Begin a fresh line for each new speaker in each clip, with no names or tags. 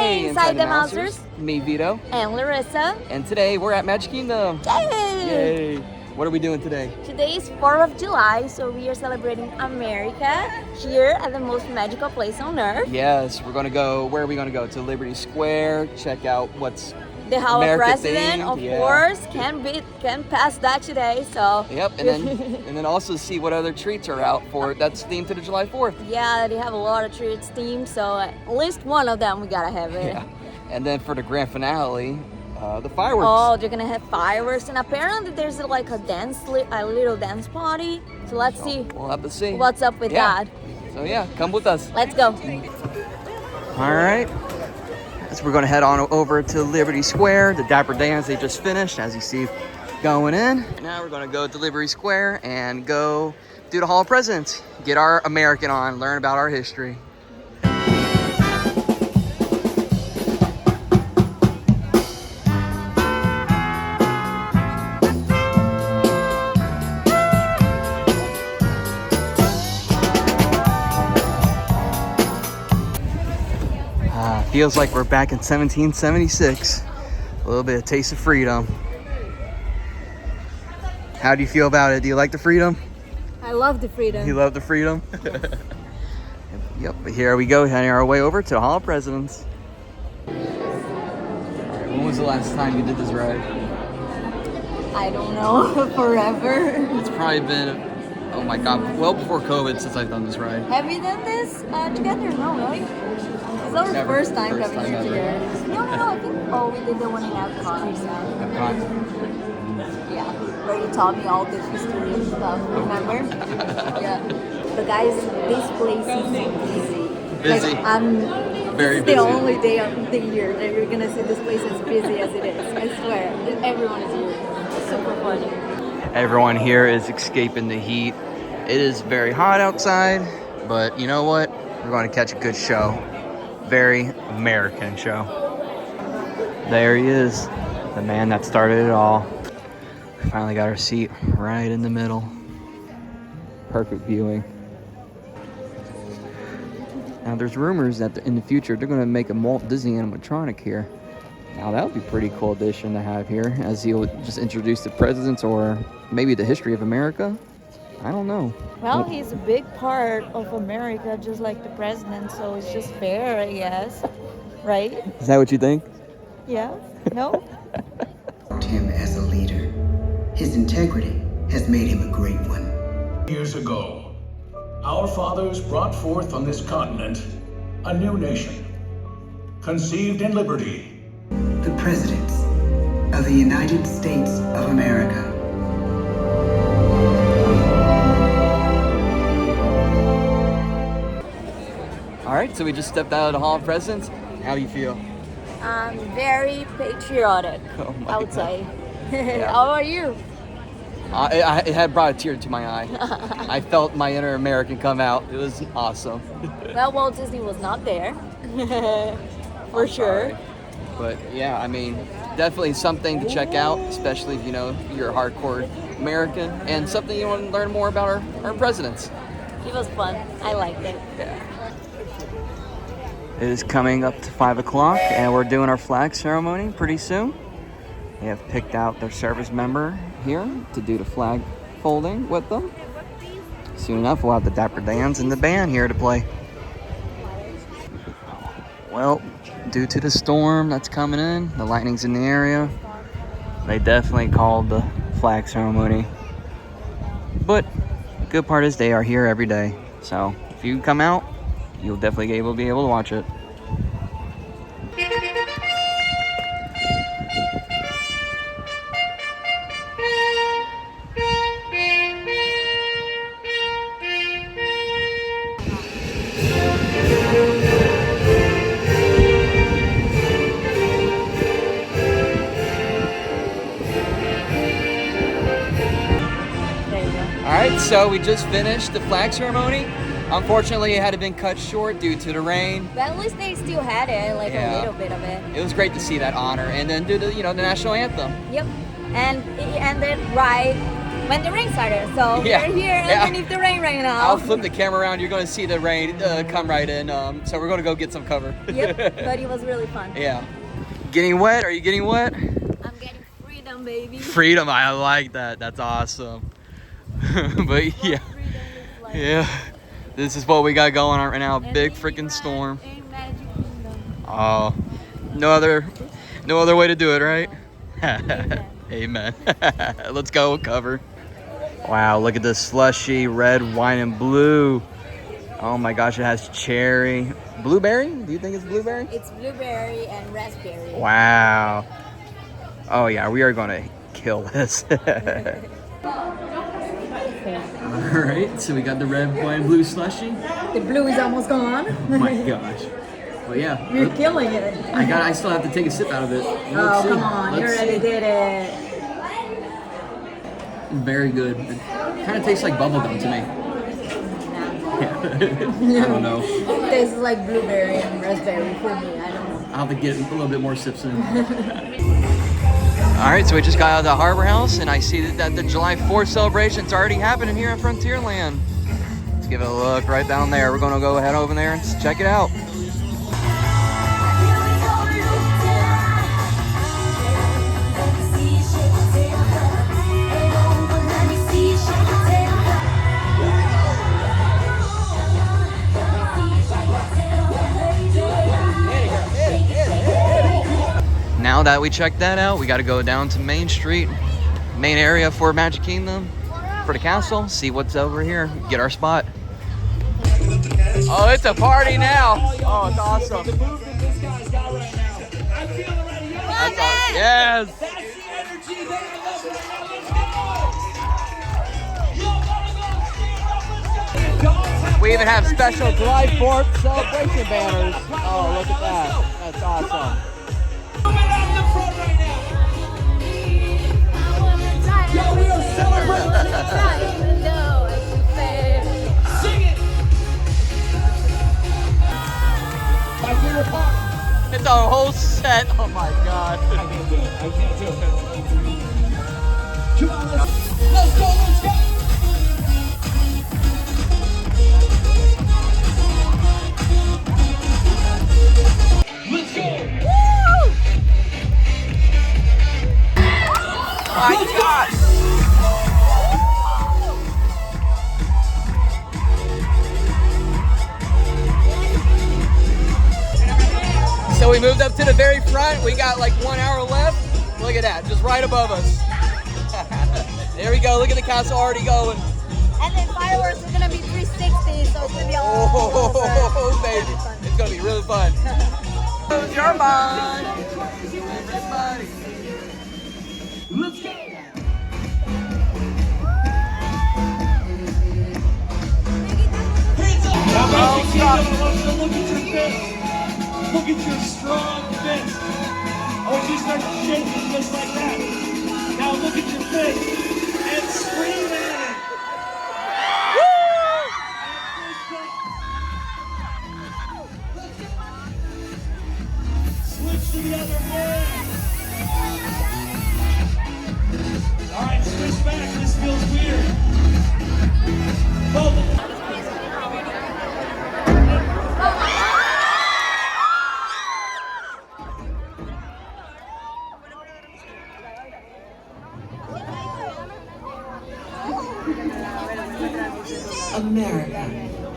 Hey, Inside the Mousers.
Me, Vito.
And Larissa.
And today we're at Magic Kingdom.
Yay!
Yay! What are we doing today?
Today is 4th of July, so we are celebrating America here at the most magical place on earth.
Yes, we're going to go, where are we going to go? To Liberty Square, check out what's
the Hall of President,
themed.
of course, can pass that today. So
yep, and then also see what other treats are out for that's themed to the July 4th.
Yeah, they have a lot of treats themed, so at least one of them we gotta have it.
Yeah, and then for the grand finale, the fireworks.
Oh, they're gonna have fireworks, and apparently there's like a little dance party. So let's see.
We'll have to see
what's up with that.
So yeah, come with us.
Let's go.
All right. So we're going to head on over to Liberty Square, the Dapper Dance they just finished, as you see going in. Now we're going to go to Liberty Square and go do the Hall of Presidents, get our American on, learn about our history. Feels like we're back in 1776. A little bit of taste of freedom. How do you feel about it? Do you like the freedom?
I love the freedom.
You love the freedom? Yep, but here we go, heading our way over to the Hall of Presidents. When was the last time you did this ride?
I don't know, forever.
It's probably been, oh my God, well before COVID since I've done this ride.
Have we done this together? No, really? It's our first time coming here together. No, I think, we did the one in Epcot. Yeah, where you taught me all the history and stuff, remember? Yeah. But guys, this place is busy.
Busy.
Like, I'm
very
busy.
busy.
The only day of the year that you're gonna see this place as busy as it is. I swear, everyone is here. It's super funny.
Everyone here is escaping the heat. It is very hot outside, but you know what? We're going to catch a good show. Very American show. There he is, the man that started it all. Finally got our seat right in the middle. Perfect viewing. Now there's rumors that in the future they're going to make a Walt Disney animatronic here. Now that would be a pretty cool addition to have here, as he'll just introduce the presidents or maybe the history of America. I don't know.
Well, he's a big part of America, just like the president, so it's just fair, I guess. Right?
Is that what you think?
Yeah? No?
Him as a leader. His integrity has made him a great one.
Years ago, our fathers brought forth on this continent a new nation, conceived in liberty.
The presidents of the United States of America.
All right, so we just stepped out of the Hall of Presidents. How do you feel?
Very patriotic,
Oh my
I would
God.
say.
Yeah.
How are you?
It had brought a tear to my eye. I felt my inner American come out. It was awesome.
Well, Walt Disney was not there. For sure.
Sorry. But yeah, I mean, definitely something to check out, especially if you know you're a hardcore American, and something you want to learn more about our presidents.
It was fun. I liked it.
Yeah. It is coming up to 5 o'clock, and we're doing our flag ceremony pretty soon. They have picked out their service member here to do the flag folding with them. Soon enough, we'll have the Dapper Dans and the band here to play. Well, due to the storm that's coming in, the lightning's in the area, they definitely called the flag ceremony. But the good part is they are here every day. So if you come out, you'll definitely be able to watch it.
There you go.
All right, so we just finished the flag ceremony. Unfortunately, it had been cut short due to the rain.
But at least they still had it, like
Yeah.
a little bit of it.
It was great to see that honor, and then do the national anthem.
Yep. And it ended right when the rain started. So
Yeah.
we're here
Yeah.
underneath the rain right now.
I'll flip the camera around. You're going to see the rain come right in. So we're going to go get some cover.
Yep, but it was really fun.
Yeah. Getting wet? Are you getting wet?
I'm getting freedom, baby.
Freedom. I like that. That's awesome. But yeah.
Like.
Yeah. This is what we got going on right now.
And
Big
we
freaking
ride
storm.
a Magic Kingdom.
Oh. No other way to do it, right?
Amen.
Amen. Let's go cover. Wow, look at this slushy red, wine, and blue. Oh my gosh, it has cherry. Blueberry? Do you think it's blueberry?
It's blueberry and raspberry.
Wow. Oh yeah, we are gonna kill this. Alright, so we got the red, wine, blue slushy.
The blue is almost gone.
Oh my gosh. Well yeah.
You're killing it.
I still have to take a sip out of it.
Oh, come on. You already did it.
Very good. It kind of tastes like bubblegum to me. Yeah. I don't know.
It tastes like blueberry and raspberry for me. I don't know.
I'll have to get a little bit more sips in. All right, so we just got out of the Harbor House, and I see that the July 4th celebration's already happening here at Frontierland. Let's give it a look right down there. We're gonna go head over there and check it out. Now that we checked that out, we got to go down to Main Street, main area for Magic Kingdom, for the castle, see what's over here, get our spot. Oh, it's a party now. Oh, it's awesome. That's awesome. Yes. We even have special July 4th celebration banners. Oh, look at that. That's awesome.
Yo, we are celebrating. Sing it. My favorite part.
It's a whole set. Oh my god.
I can't do it. Come on, let's go. Let's go.
My god. So we moved up to the very front. We got like 1 hour left. Look at that, just right above us. There we go. Look at the castle already going.
And then fireworks are gonna be 360, so it's gonna be all
Oh, baby. It's gonna be really fun. Close your mind. Everybody.
Let's go. Now, Magic Kingdom, I want you to look at your fist. Look at your strong fist. I want you to start shaking just like that. Now look at your fist and scream at it. Switch to the other way. All right, switch back. This feels weird. Both.
America,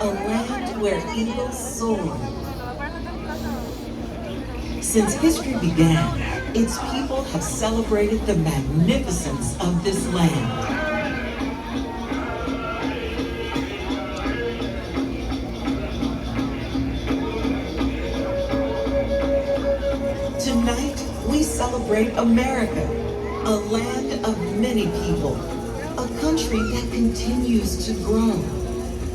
a land where eagles soar. Since history began, its people have celebrated the magnificence of this land. Tonight, we celebrate America, a land of many people, a country that continues to grow,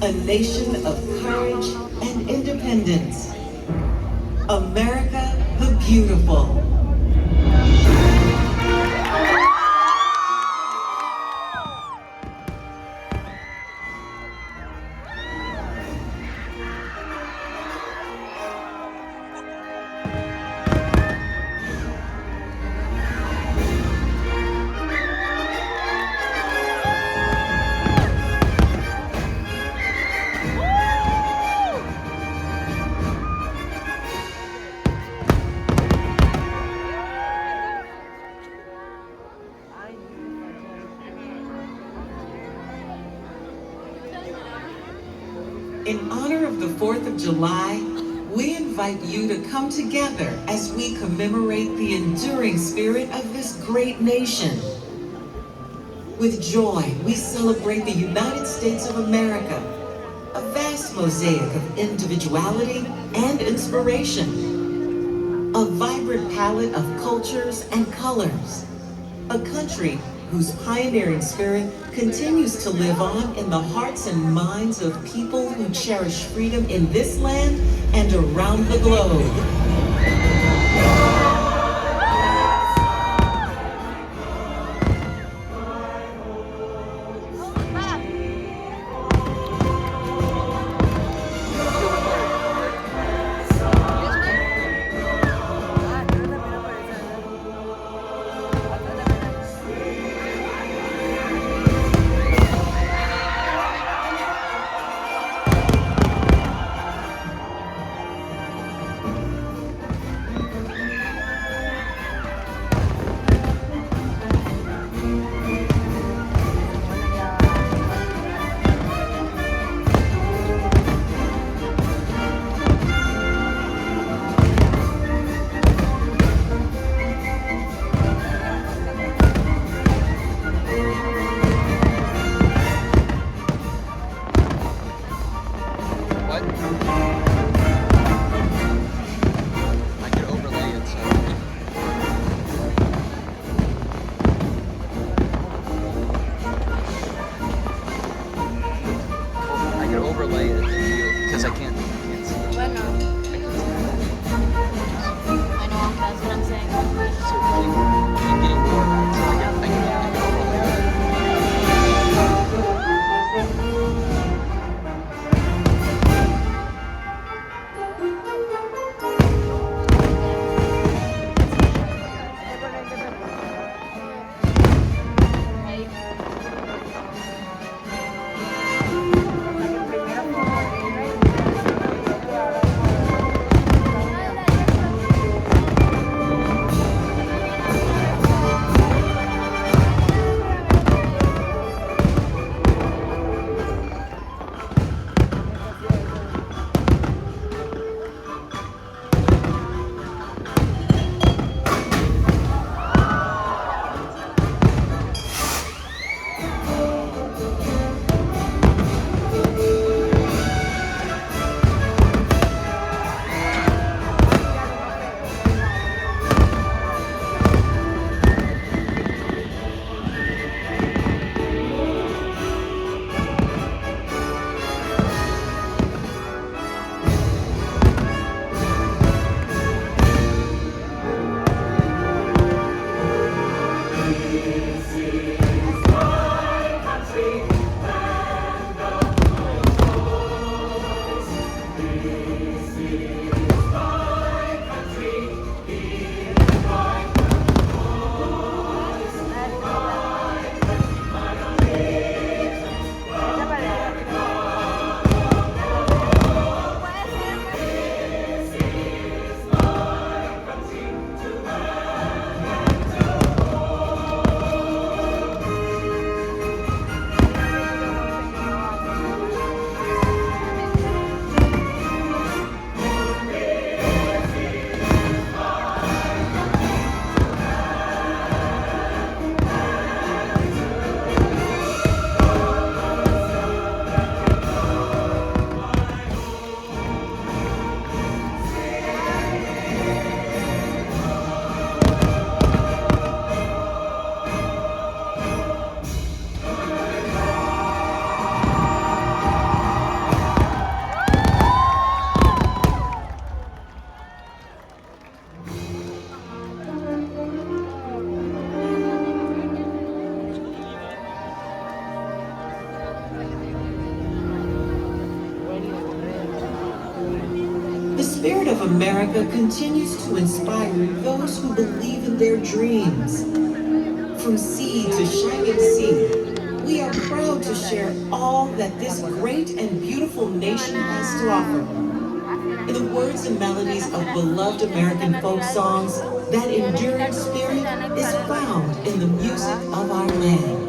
a nation of courage and independence. America the Beautiful. 4th of July, we invite you to come together as we commemorate the enduring spirit of this great nation. With joy, we celebrate the United States of America, a vast mosaic of individuality and inspiration, a vibrant palette of cultures and colors, a country whose pioneering spirit continues to live on in the hearts and minds of people who cherish freedom in this land and around the globe. The spirit of America continues to inspire those who believe in their dreams. From sea to shining sea, we are proud to share all that this great and beautiful nation has to offer. In the words and melodies of beloved American folk songs, that enduring spirit is found in the music of our land.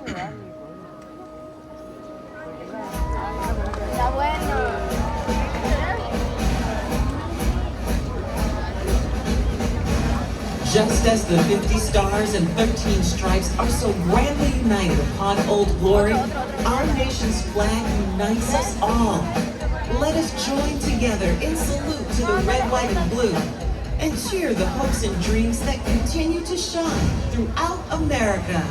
Está bueno.
Just as the 50 stars and 13 stripes are so grandly united upon Old Glory, our nation's flag unites us all. Let us join together in salute to the red, white, and blue, and cheer the hopes and dreams that continue to shine throughout America.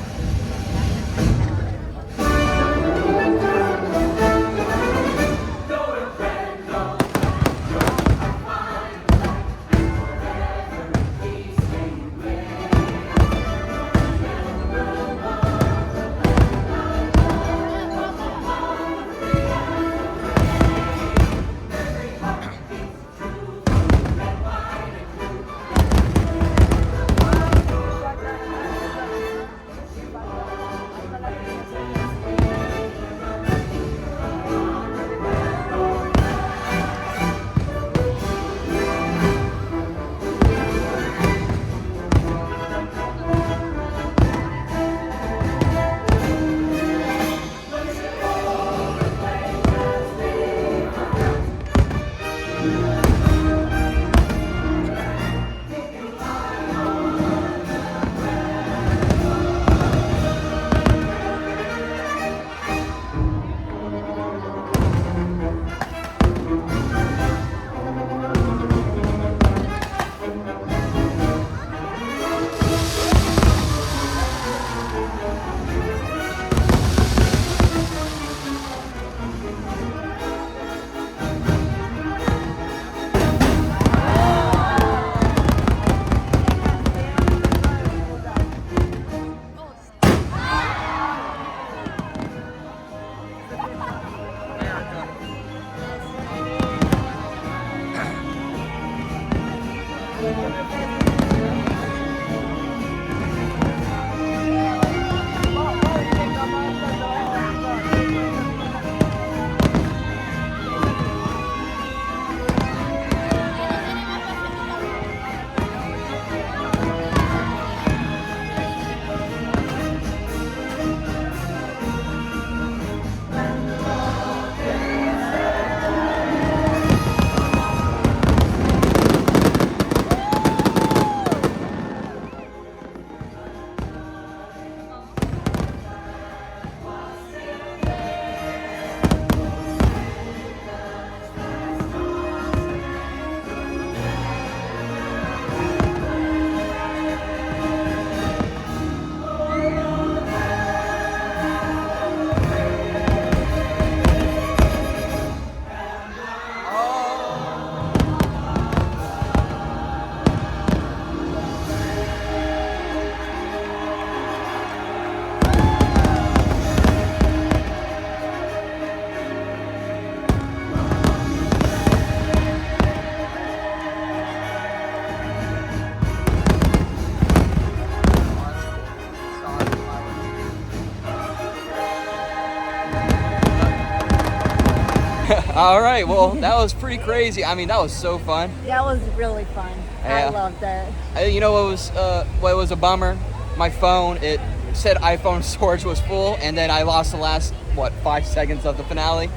All right, well, that was pretty crazy. I mean, that was so fun.
That was really fun.
Yeah.
I loved that.
You know what was a bummer? My phone, it said iPhone storage was full, and then I lost the last, 5 seconds of the finale.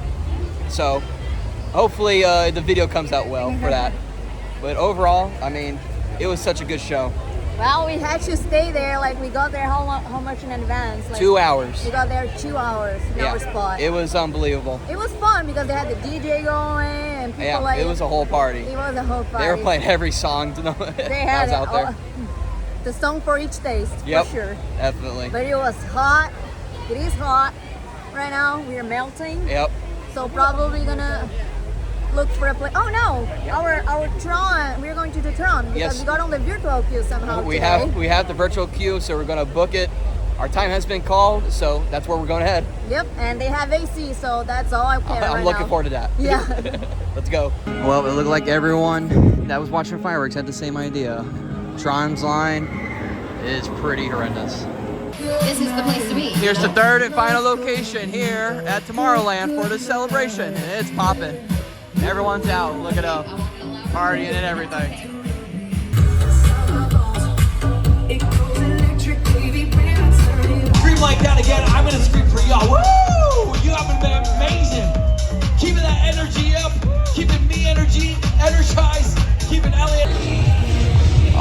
So hopefully the video comes out well for that. But overall, I mean, it was such a good show.
Well, we had to stay there. Like, we got there how much in advance? Like,
2 hours.
We got there 2 hours in our spot.
It was unbelievable.
It was fun because they had the DJ going and people
it was a whole party.
It was a whole party.
They were playing every song
They
that
had
was out there.
The song for each taste,
Yep,
for sure.
definitely.
But it was hot. It is hot right now. We are melting.
Yep.
So probably gonna look for a place. Oh no, our Tron. We're going to the Tron because
Yes.
we got on the virtual queue somehow
We
today.
have the virtual queue, so we're gonna book it. Our time has been called, so that's where we're going to head.
Yep, and they have AC, so that's all I care
I'm
right
looking
now.
forward to that.
Yeah.
Let's go. Well, it looked like everyone that was watching fireworks had the same idea. Tron's line is pretty horrendous.
This is the place to be.
Here's the third and final location here at Tomorrowland for the celebration, and it's popping. Everyone's out, look it up, partying and everything.
Dream like that again. I'm gonna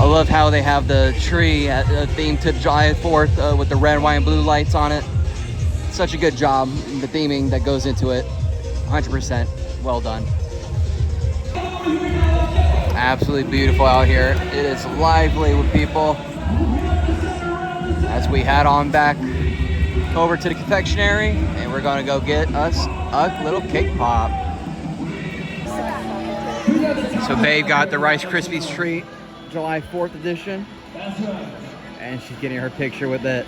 love how they have the tree themed to July 4th with the red, white, and blue lights on it. Such a good job, the theming that goes into it. 100% well done. Absolutely beautiful out here. It is lively with people. As we head on back over to the confectionery, and we're gonna go get us a little cake pop. So Babe got the Rice Krispies treat, July 4th edition. And she's getting her picture with it.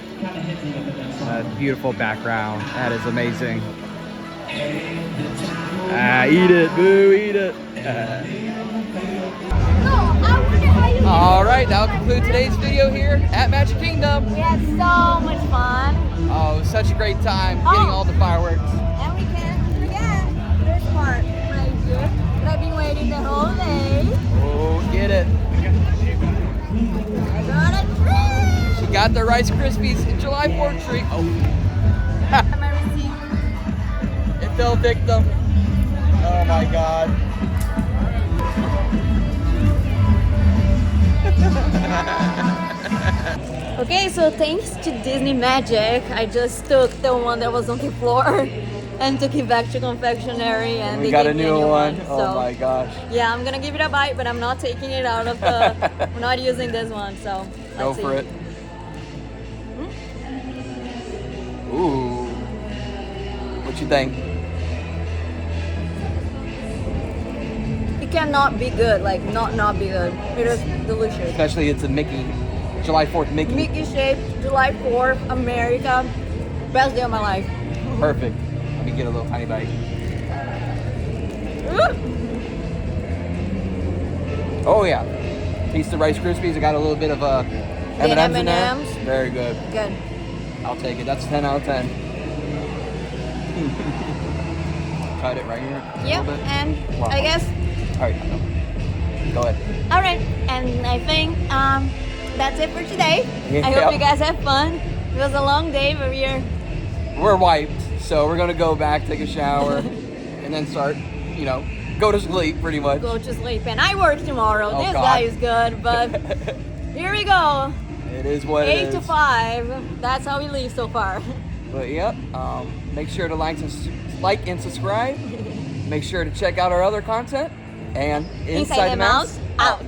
Beautiful background. That is amazing. Eat it, boo, eat it. All right, that'll conclude today's video here at Magic Kingdom.
We had so much fun.
Oh, it was such a great time getting all the fireworks.
And we can't forget this part right here that I've been waiting the whole day.
Oh, get it.
I got a treat.
She got the Rice Krispies July 4th treat. Oh.
My receipt.
It fell victim. Oh my God.
Okay, so thanks to Disney Magic, I just took the one that was on the floor and took it back to confectionery, and
We
they
got
gave
a
me
new one.
So,
Oh my gosh.
yeah, I'm gonna give it a bite, but I'm not taking it out of the. I'm not using this one, so
Go
let's
for
see.
it. Ooh. What you think?
It cannot be good, like not be good. It is delicious.
Especially it's a Mickey, July 4th Mickey.
Mickey shaped, July 4th, America. Best day of my life.
Perfect. Let me get a little tiny bite. Oh yeah. Piece of Rice Krispies. I got a little bit of M&Ms in there.
M&Ms.
Very good.
Good.
I'll take it. That's 10 out of 10. Cut it right here. a
Yep,
little bit.
and
Wow.
I guess.
All right. Go ahead.
All right, and I think that's it for today.
Yeah.
I hope you guys have fun. It was a long day, but
We're wiped, so we're gonna go back, take a shower, and then start, go to sleep pretty much.
go to sleep. And I work tomorrow.
Oh,
This
God.
guy is good, but here we go.
It is what it
8
is.
to 5. That's how we leave so far.
But yep, make sure to like and subscribe. Make sure to check out our other content. And Inside the Mouse,
out.